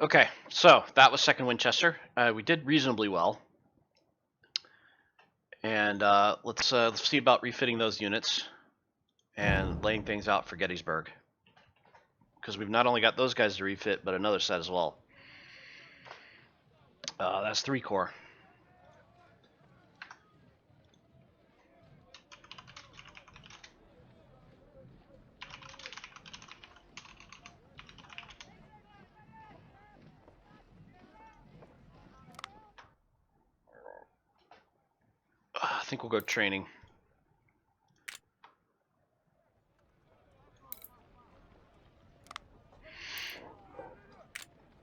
Okay, so that was 2nd Winchester. We did reasonably well, and let's see about refitting those units and laying things out for Gettysburg, because we've not only got those guys to refit, but another set as well. That's 3 corps. I think we'll go training.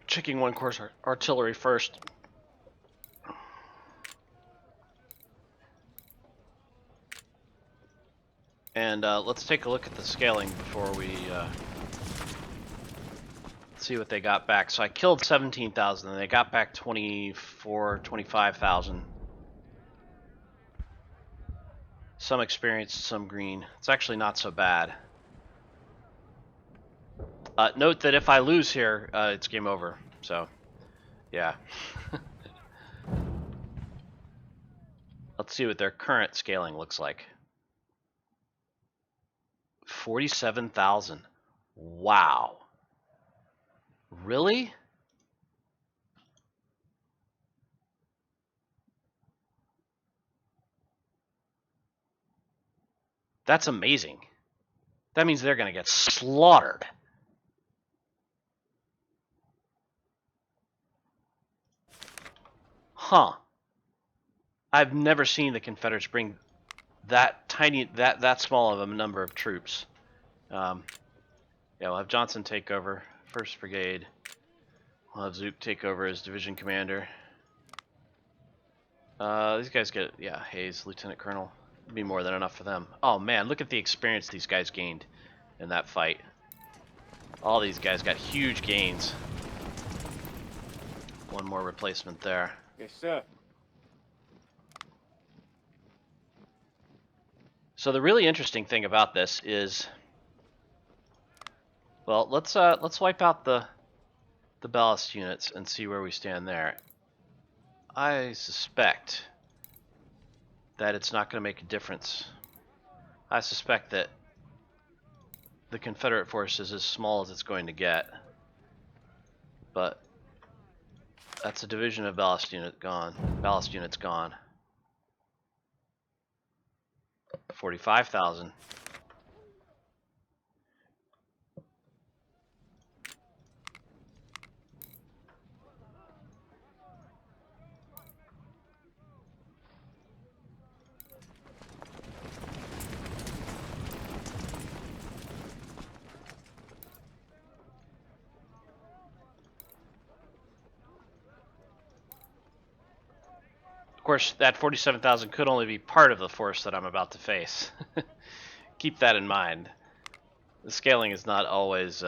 Checking 1 course artillery first. And let's take a look at the scaling before we see what they got back. So I killed 17,000 and they got back 25,000. Some experienced, some green. It's actually not so bad. Note that if I lose here, it's game over. So, yeah. Let's see what their current scaling looks like. 47,000. Wow. Really? That's amazing. That means they're going to get slaughtered. Huh. I've never seen the Confederates bring that tiny, that small of a number of troops. Yeah, we'll have Johnson take over, 1st Brigade. We'll have Zook take over as division commander. These guys get, yeah, Hayes, Lieutenant Colonel. Be more than enough for them. Oh man, look at the experience these guys gained in that fight. All these guys got huge gains. 1 more replacement there. Yes, sir. So the really interesting thing about this is, well, let's wipe out the ballast units and see where we stand there. I suspect that it's not going to make a difference. I suspect that the Confederate force is as small as it's going to get, but that's a division of ballast units gone. 45,000. Of course, that 47,000 could only be part of the force that I'm about to face. Keep that in mind. The scaling is not always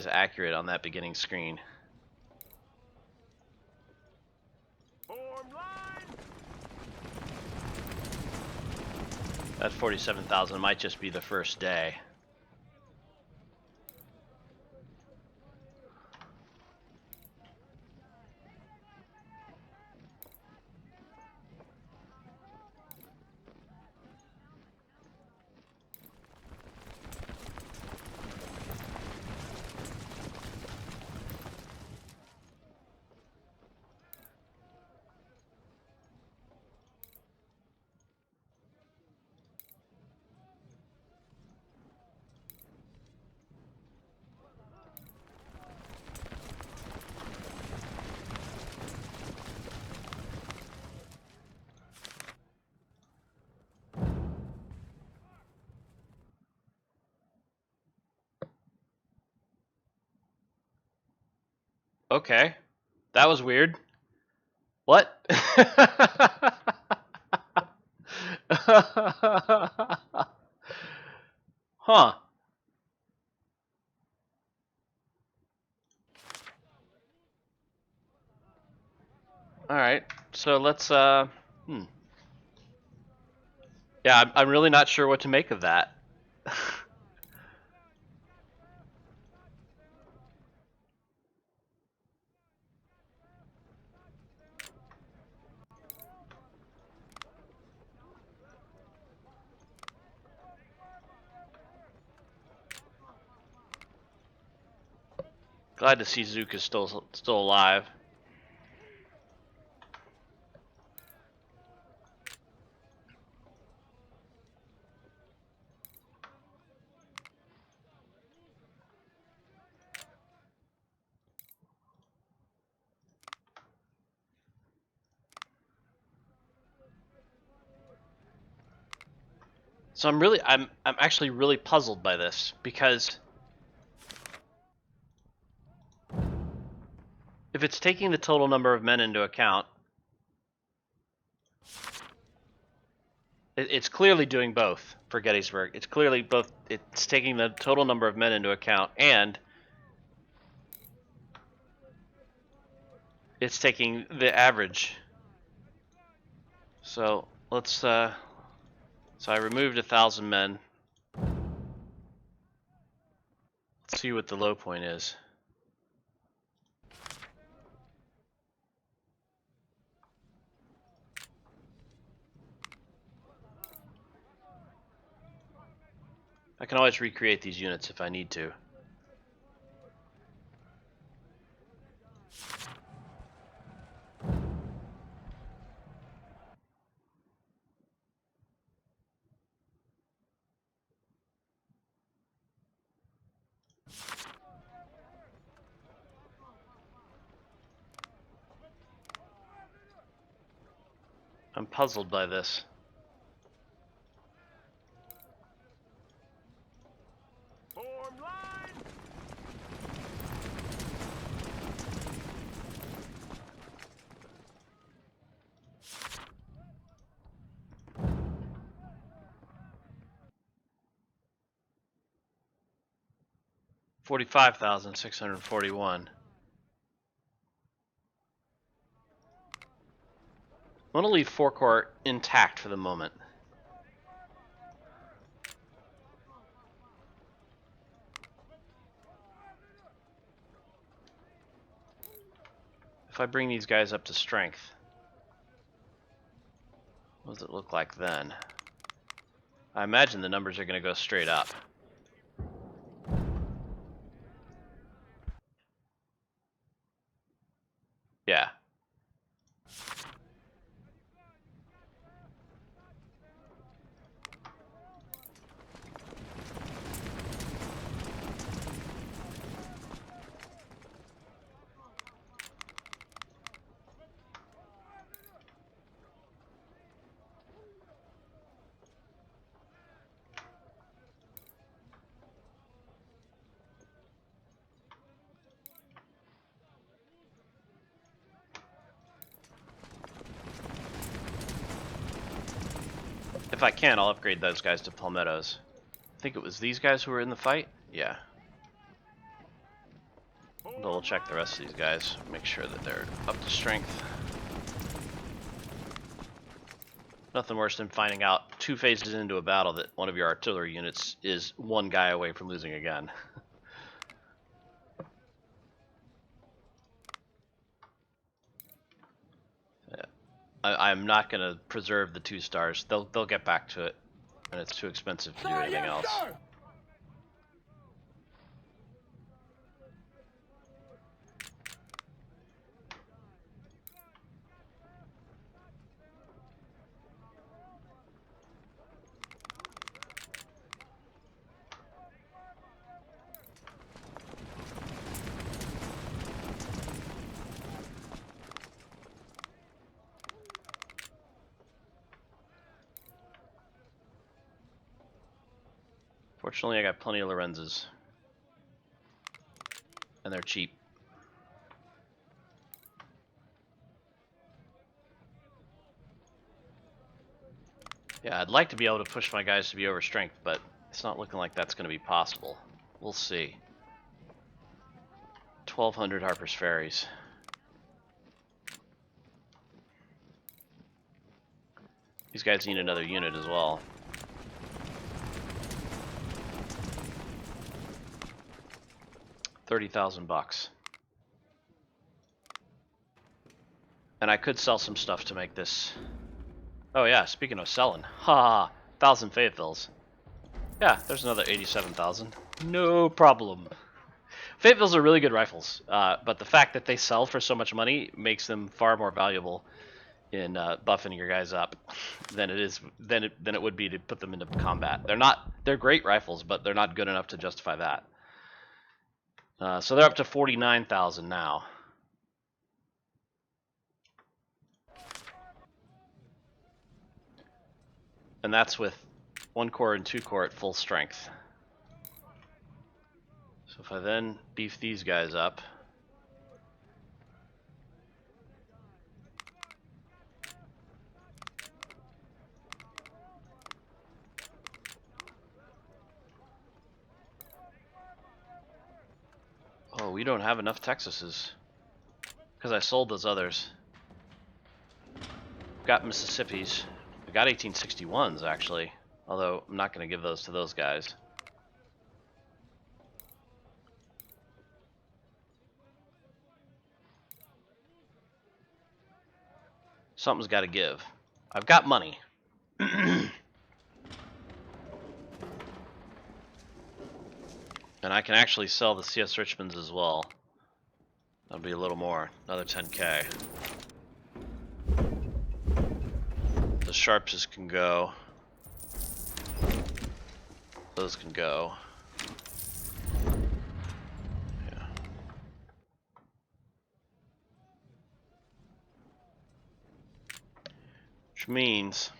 accurate on that beginning screen. That 47,000 might just be the first day. Okay, that was weird. What? Huh. Alright, so let's, Yeah, I'm really not sure what to make of that. Glad to see Zook is still alive. So I'm actually really puzzled by this, because if it's taking the total number of men into account, it's clearly doing both for Gettysburg. It's clearly both. It's taking the total number of men into account, and it's taking the average. So let's. So I removed 1,000 men. Let's see what the low point is. I can always recreate these units if I need to. I'm puzzled by this. Form line. $45,641. I want to leave 4 Corps intact for the moment. If I bring these guys up to strength, what does it look like then? I imagine the numbers are going to go straight up. Yeah. If I can, I'll upgrade those guys to palmettos. I think it was these guys who were in the fight? Yeah. Double check the rest of these guys, make sure that they're up to strength. Nothing worse than finding out 2 phases into a battle that one of your artillery units is 1 guy away from losing again. Yeah. I'm not going to preserve the 2 stars. They'll get back to it, and it's too expensive to do anything else. Fortunately, I got plenty of Lorenzes, and they're cheap. Yeah, I'd like to be able to push my guys to be overstrength, but it's not looking like that's going to be possible. We'll see. 1,200 Harper's Ferries. These guys need another unit as well. $30,000. And I could sell some stuff to make this. Oh yeah, speaking of selling, haha, 1,000 Fayetteville's. Yeah, there's another 87,000. No problem. Fayetteville's are really good rifles, but the fact that they sell for so much money makes them far more valuable in buffing your guys up than it would be to put them into combat. They're great rifles, but they're not good enough to justify that. So they're up to 49,000 now. And that's with 1 corps and 2 corps at full strength. So if I then beef these guys up, oh, we don't have enough Texases because I sold those others. Got Mississippi's. I got 1861s actually, although I'm not going to give those to those guys. Something's got to give. I've got money. And I can actually sell the CS Richmonds as well. That'll be a little more, another 10k. The Sharpses can go. Those can go. Yeah. Which means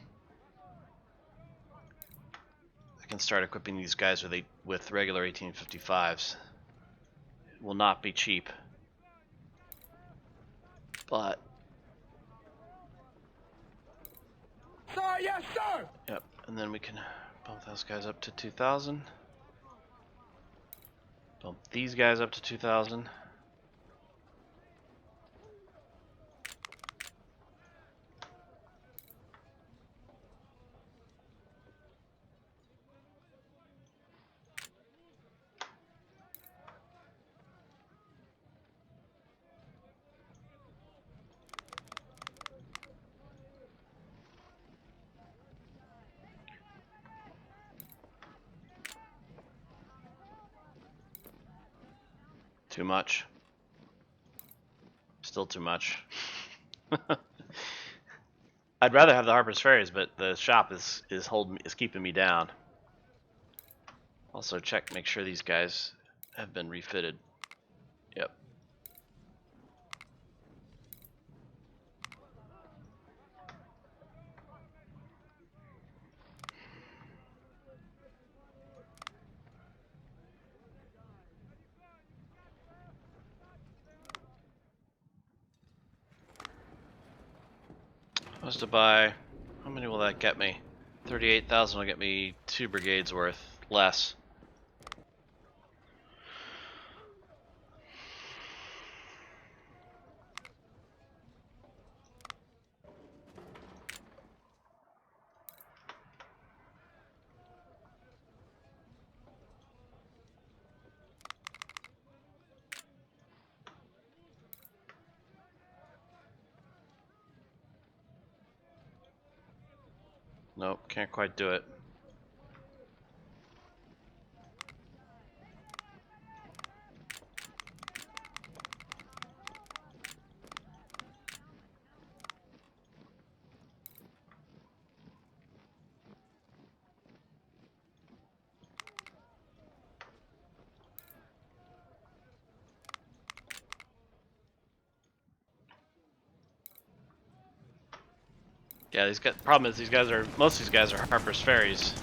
I can start equipping these guys with regular 1855s. It will not be cheap, but Sir, yes, sir! yep. And then we can bump those guys up to 2,000. Bump these guys up to 2,000. Too much. Still too much. I'd rather have the Harper's Ferries, but the shop is keeping me down. Also check, make sure these guys have been refitted. Yep. I was to buy, how many will that get me? 38,000 will get me 2 brigades worth less. Nope, can't quite do it. Yeah, problem is most of these guys are Harper's Ferries.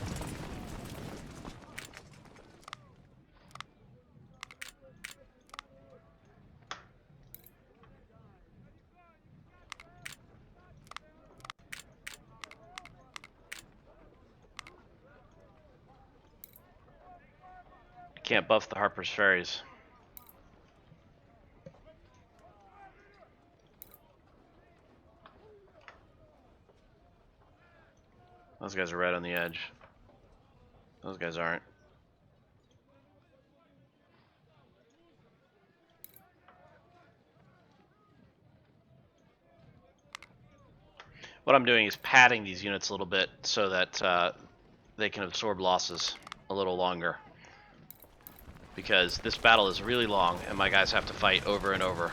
Can't buff the Harper's Ferries. Those guys are right on the edge. Those guys aren't. What I'm doing is padding these units a little bit so that they can absorb losses a little longer. because this battle is really long and my guys have to fight over and over.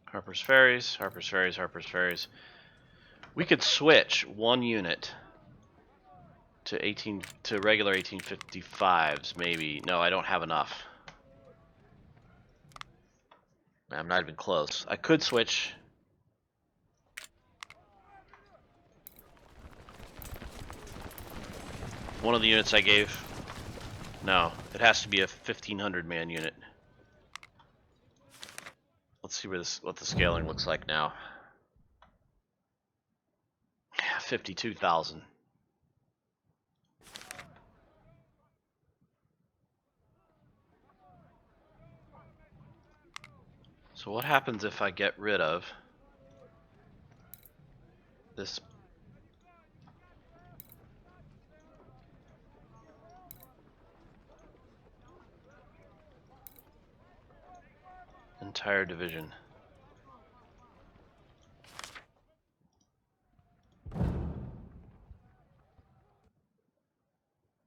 Harper's Ferries, Harper's Ferries, Harper's Ferries. We could switch one unit to regular 1855s, maybe. No, I don't have enough. I'm not even close. I could switch. One of the units I gave. No, it has to be a 1,500 man unit. Let's see what the scaling looks like now. 52,000. So what happens if I get rid of this entire division?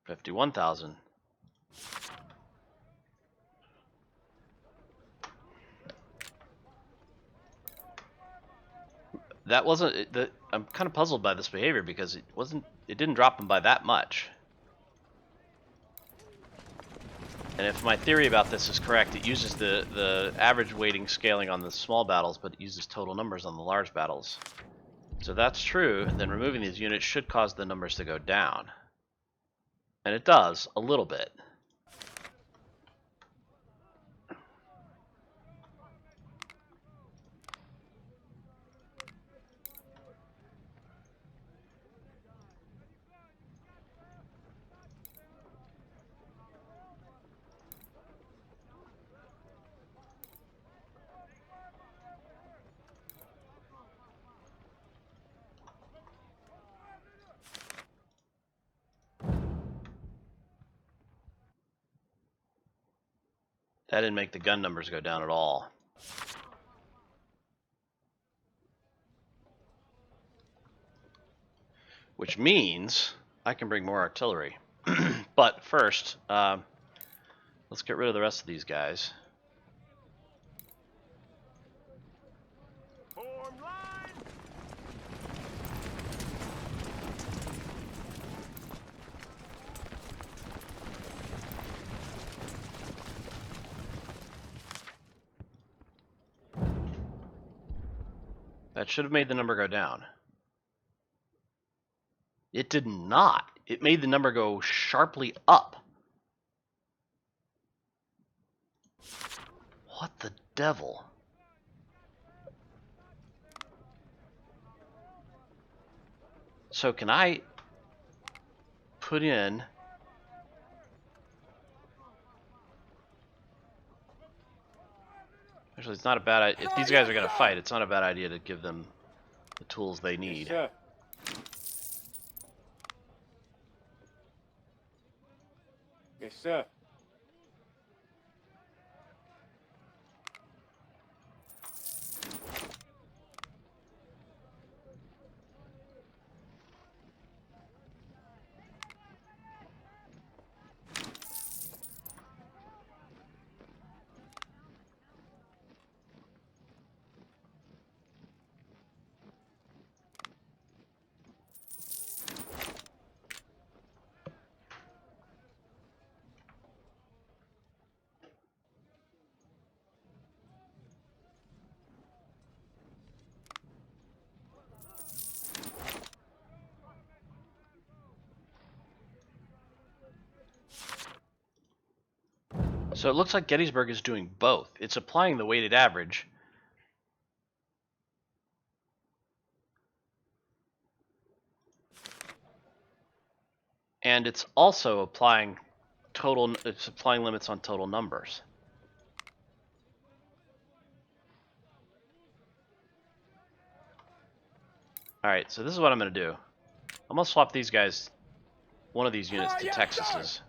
$51,000. That wasn't the. I'm kind of puzzled by this behavior because it didn't drop them by that much. And if my theory about this is correct, it uses the average weighting scaling on the small battles, but it uses total numbers on the large battles. So if that's true, then removing these units should cause the numbers to go down. And it does, a little bit. That didn't make the gun numbers go down at all. Which means I can bring more artillery. But first, let's get rid of the rest of these guys. Form line. That should have made the number go down. It did not. It made the number go sharply up. What the devil? So can I put in actually it's not a bad idea. If these guys are going to fight, it's not a bad idea to give them the tools they need. Yes, sir. Yes, sir. So it looks like Gettysburg is doing both. It's applying the weighted average, and it's also applying limits on total numbers. Alright, so this is what I'm going to do. I'm going to swap these guys, one of these units to Texas's.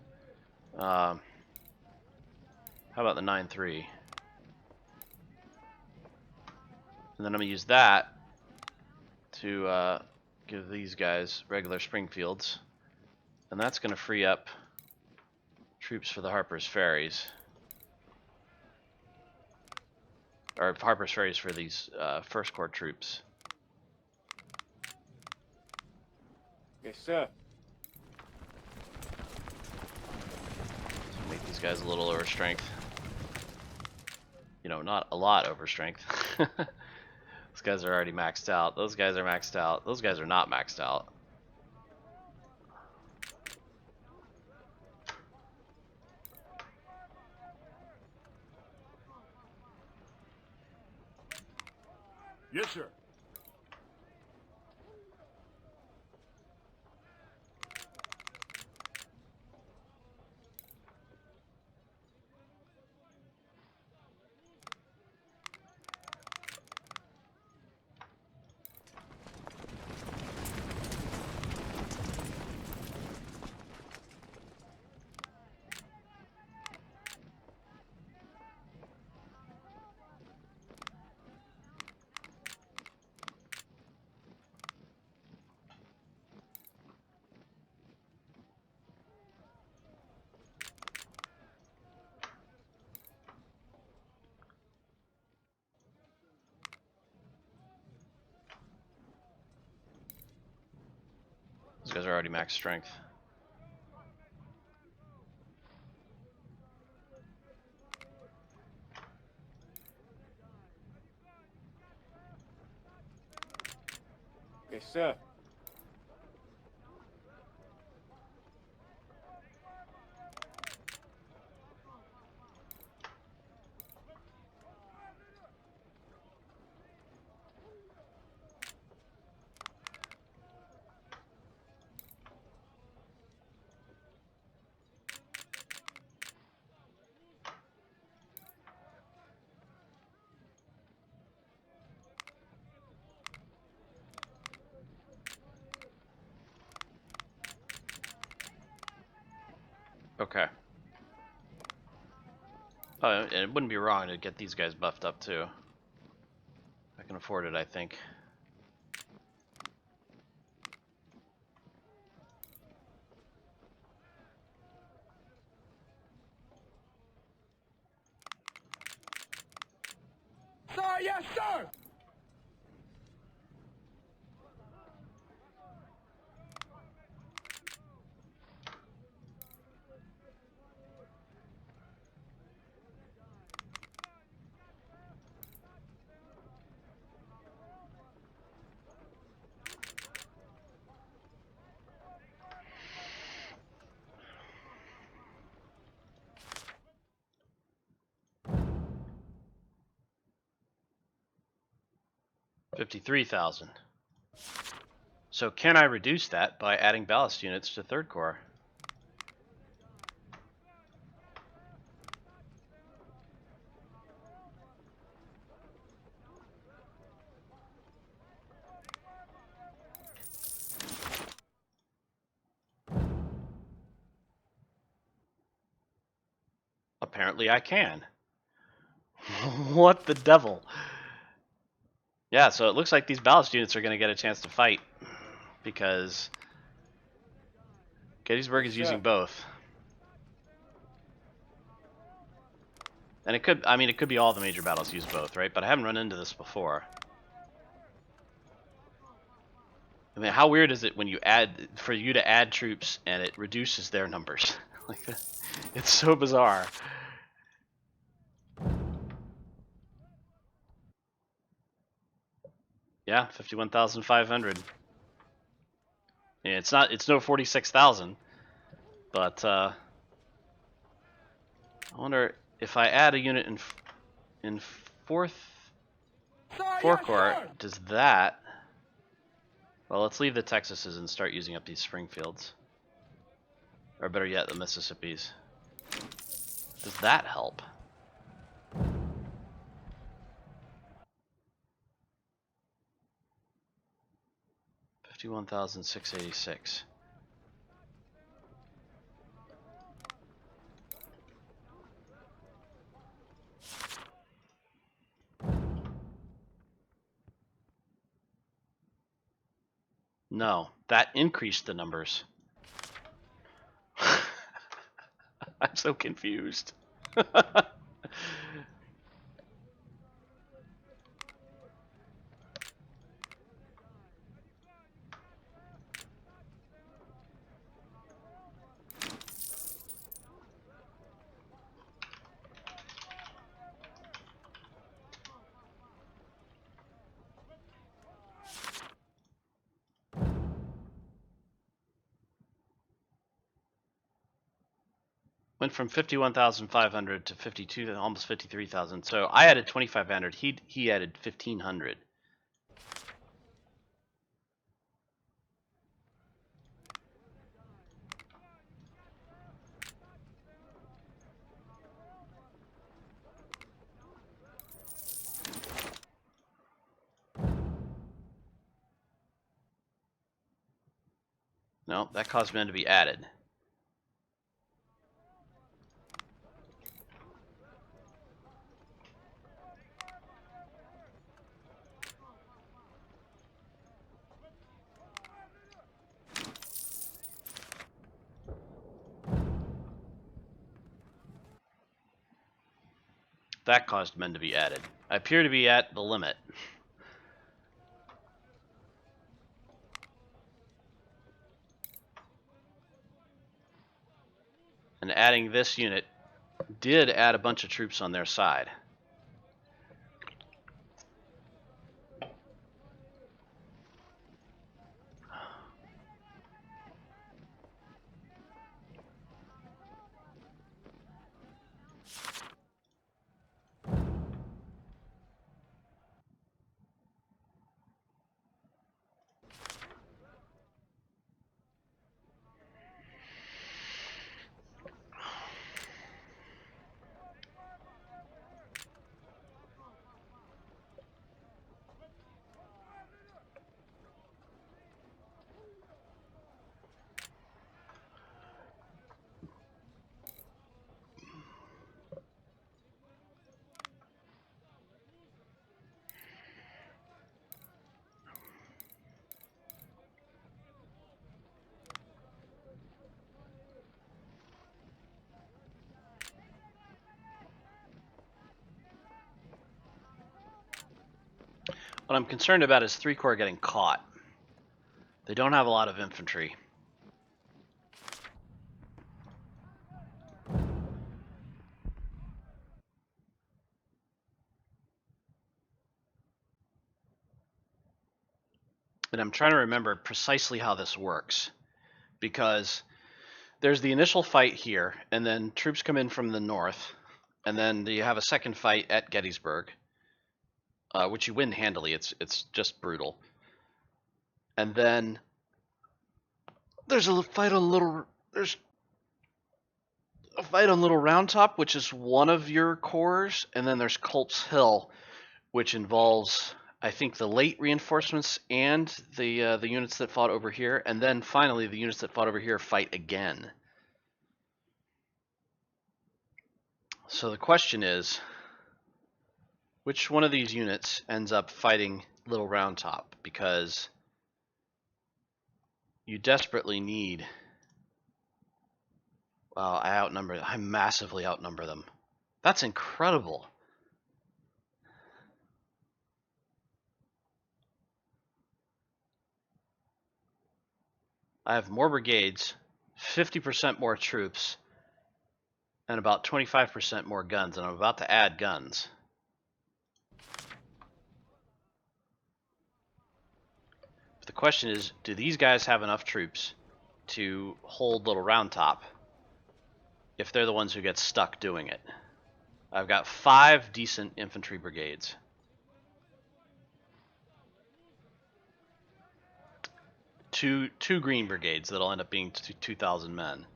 How about the 9-3? And then I'm going to use that to give these guys regular Springfields. And that's going to free up troops for the Harper's Ferries. Or Harper's Ferries for these First Corps troops. Yes, sir. So make these guys a little overstrength. You know, not a lot overstrength. Those guys are already maxed out. Those guys are maxed out. Those guys are not maxed out. Yes, sir. Those guys are already max strength. Yes, sir. Okay. Oh, and it wouldn't be wrong to get these guys buffed up too. I can afford it, I think. Sir, yes, sir. $53,000. So can I reduce that by adding ballast units to Third Corps? Apparently I can. What the devil? Yeah, so it looks like these ballast units are going to get a chance to fight because Gettysburg is using both. And it could, I mean, it could be all the major battles use both, right? But I haven't run into this before. I mean, how weird is it when you add, for you to add troops and it reduces their numbers? Like, it's so bizarre. Yeah, 51,500. Yeah, it's no 46,000, but I wonder if I add a unit in fourth Corps, does that? Well, let's leave the Texases and start using up these Springfields, or better yet, the Mississippis. Does that help? $51,686. No, that increased the numbers. I'm so confused. Went from 51,500 to 52, almost 53,000. So I added 2,500. He added 1,500. No, that caused men to be added. That caused men to be added. I appear to be at the limit. And adding this unit did add a bunch of troops on their side. What I'm concerned about is 3 Corps getting caught. They don't have a lot of infantry. And I'm trying to remember precisely how this works, because there's the initial fight here, and then troops come in from the north, and then you have a second fight at Gettysburg, which you win handily. It's just brutal. And then there's a fight on Little Round Top, which is one of your corps, and then there's Culp's Hill, which involves, I think, the late reinforcements and the units that fought over here, and then finally the units that fought over here fight again. So the question is, which one of these units ends up fighting Little Round Top? Because you desperately need... Wow, I massively outnumber them. That's incredible. I have more brigades, 50% more troops, and about 25% more guns, and I'm about to add guns. But the question is, do these guys have enough troops to hold Little Round Top if they're the ones who get stuck doing it? I've got 5 decent infantry brigades. Two green brigades that'll end up being 2,000 men.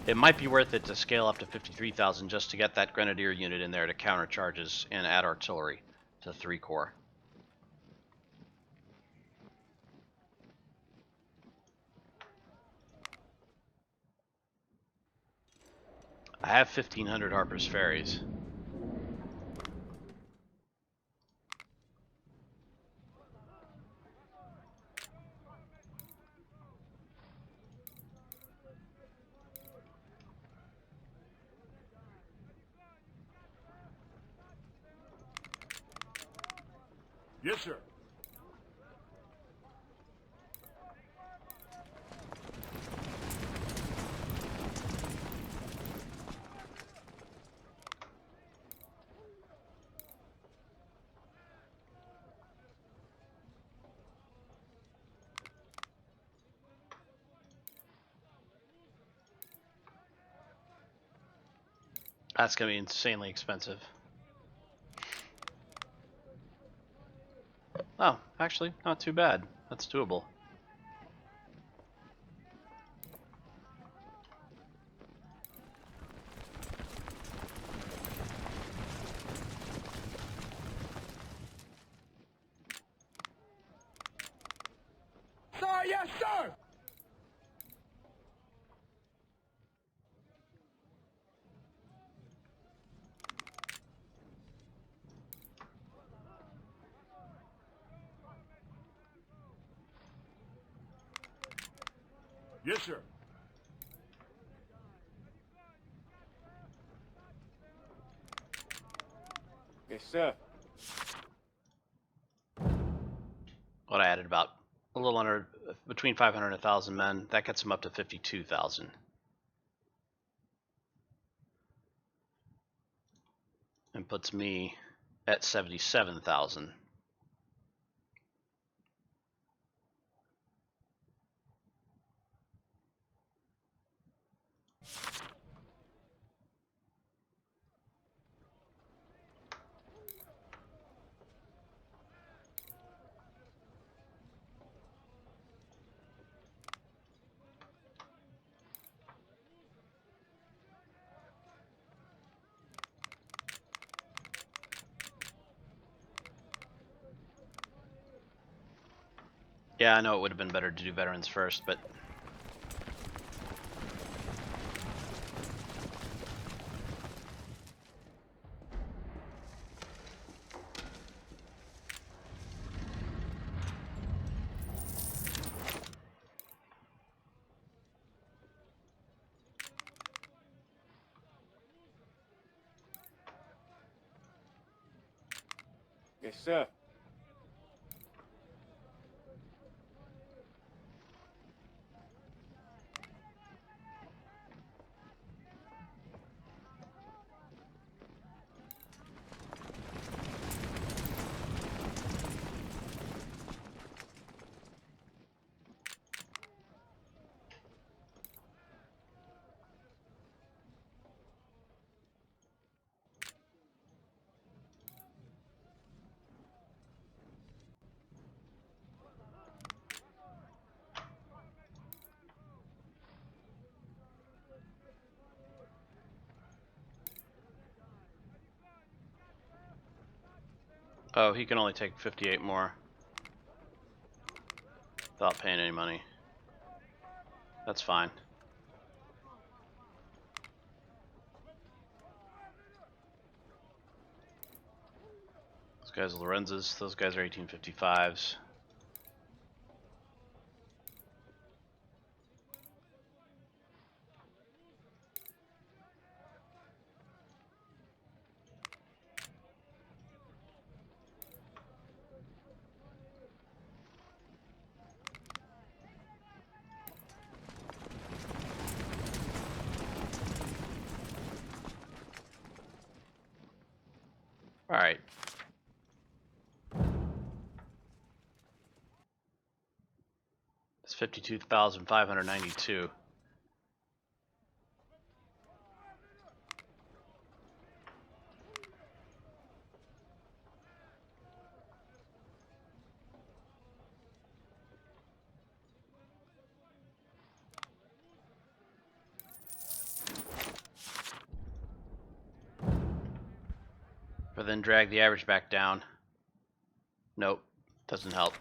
It might be worth it to scale up to 53,000 just to get that grenadier unit in there to counter charges and add artillery to 3 Corps. I have 1,500 Harper's Ferries. Yes, sir. That's going to be insanely expensive. Oh, actually, not too bad. That's doable. Sir, yes, sir. Yes, sir. Yes, sir. What I added about a little under, between 500 and 1,000 men. That gets them up to 52,000. And puts me at 77,000. Yeah, I know it would have been better to do veterans first, but Yes, sir. oh, he can only take 58 more without paying any money. That's fine. Those guys are Lorenzas. Those guys are 1855s. All right. It's 52,592. But then drag the average back down. Nope, doesn't help.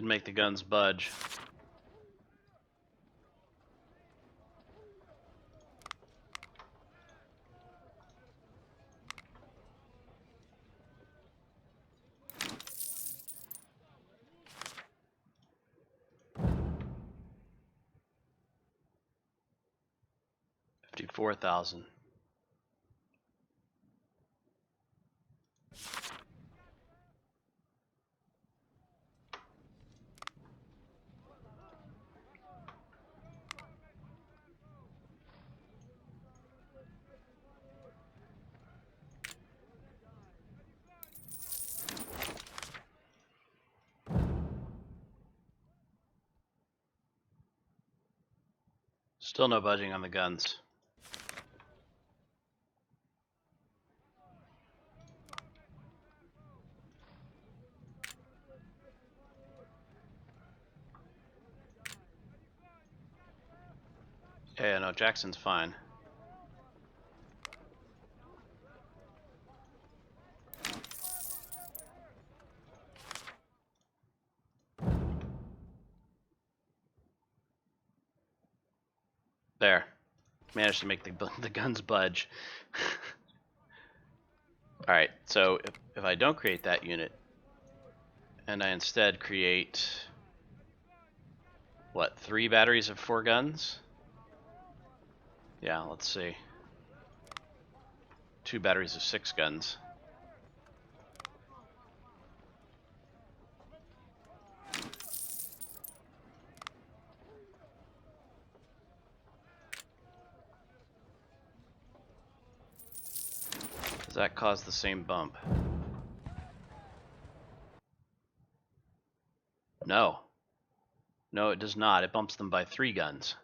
Didn't make the guns budge. $54,000. Still no budging on the guns. Yeah, no, Jackson's fine. There. Managed to make the guns budge. Alright, so if I don't create that unit, and I instead create, what, 3 batteries of 4 guns? Yeah, let's see. 2 batteries of 6 guns. Does that cause the same bump? No. No, it does not. It bumps them by 3 guns.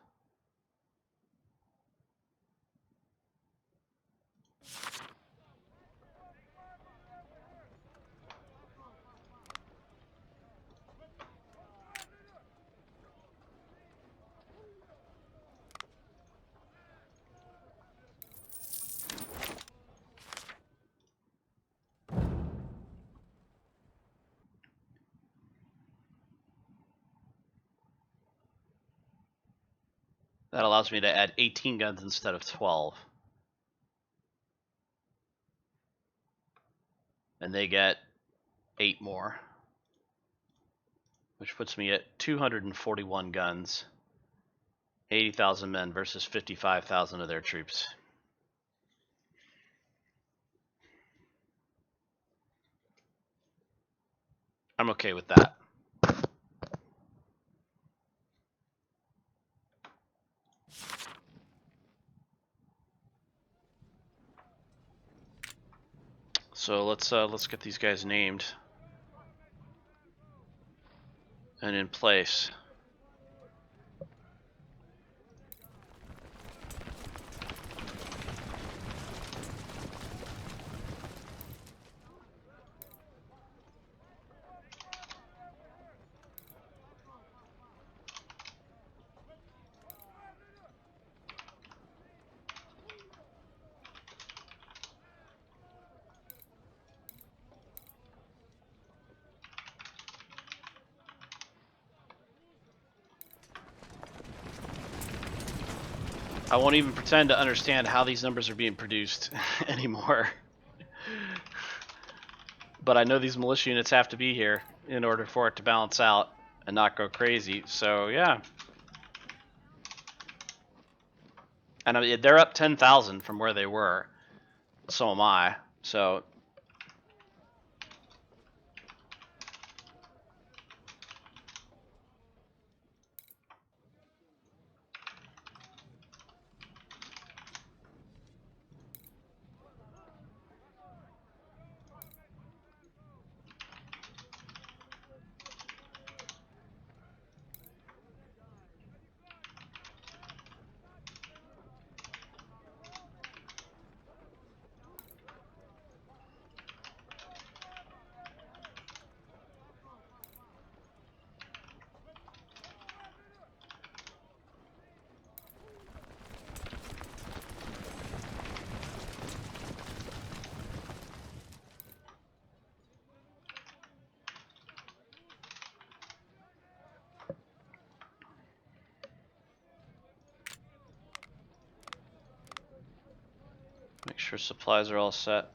That allows me to add 18 guns instead of 12. And they get 8 more. Which puts me at 241 guns. 80,000 men versus 55,000 of their troops. I'm okay with that. So let's get these guys named and in place. I won't even pretend to understand how these numbers are being produced anymore. But I know these militia units have to be here in order for it to balance out and not go crazy. So yeah. And I mean, they're up 10,000 from where they were. So am I. So Make sure supplies are all set.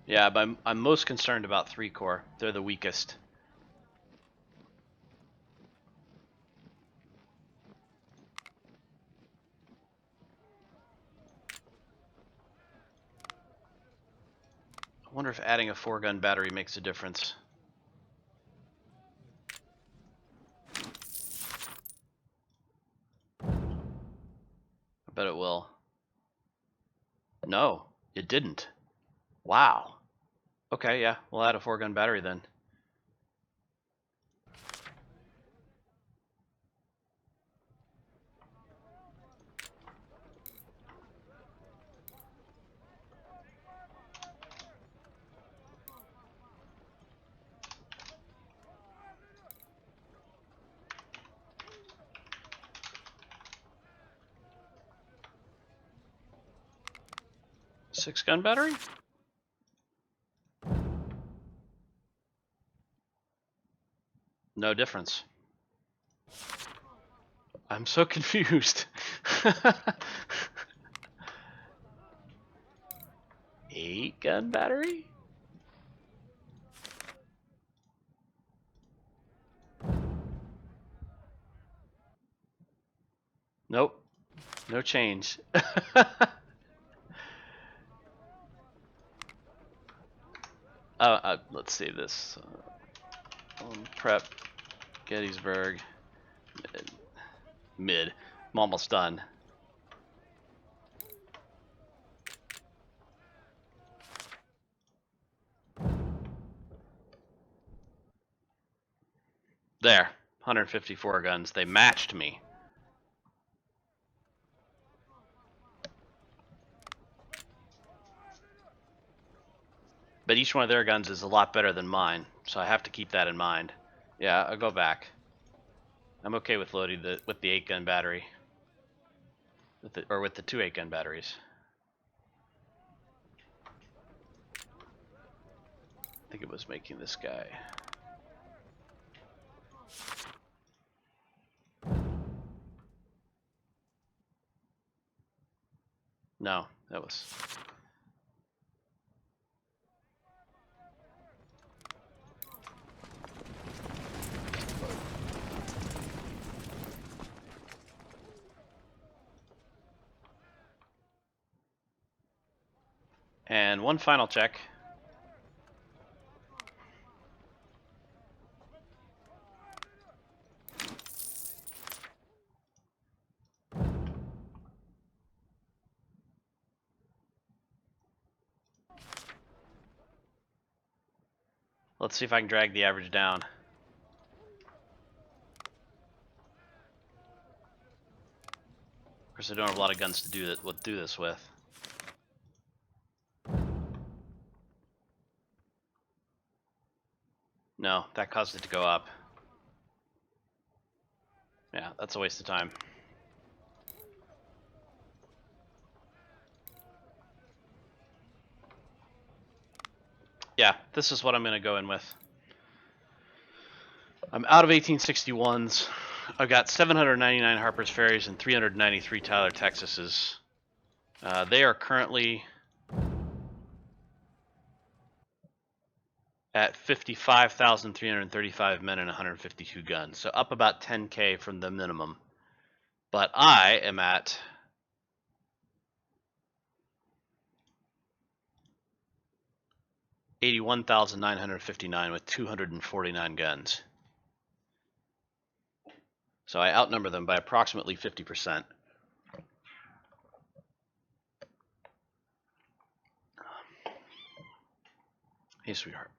Yeah, but I'm most concerned about 3 Corps. They're the weakest. I wonder if adding a 4-gun battery makes a difference. I bet it will. No, it didn't. Wow. Okay, yeah, we'll add a 4-gun battery then. Six-gun battery? No difference. I'm so confused. 8-gun battery? Nope. No change. Let's see this. Prep, Gettysburg, mid. I'm almost done. There, 154 guns. They matched me. But each one of their guns is a lot better than mine, so I have to keep that in mind. Yeah, I'll go back. I'm okay with loading with the 8-gun battery, with the 2 8-gun batteries. I think it was making this guy. No, that was. And one final check. Let's see if I can drag the average down. Of course, I don't have a lot of guns to do this with. No, that caused it to go up. Yeah, that's a waste of time. Yeah, this is what I'm going to go in with. I'm out of 1861s. I've got 799 Harper's Ferries and 393 Tyler Texases. They are currently at 55,335 men and 152 guns, so up about 10K from the minimum. But I am at 81,959 with 249 guns. So I outnumber them by approximately 50%. Hey, sweetheart.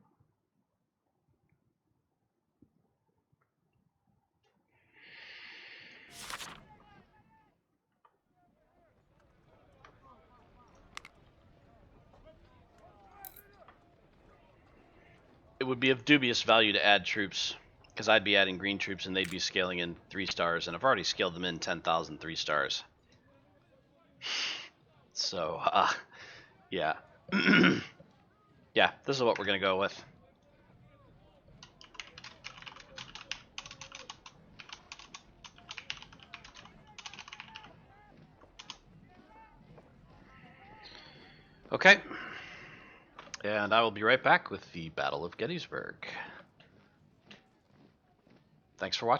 It would be of dubious value to add troops, because I'd be adding green troops and they'd be scaling in 3 stars, and I've already scaled them in 10,000 3 stars. So, yeah. Yeah, this is what we're going to go with. Okay. And I will be right back with the Battle of Gettysburg. Thanks for watching.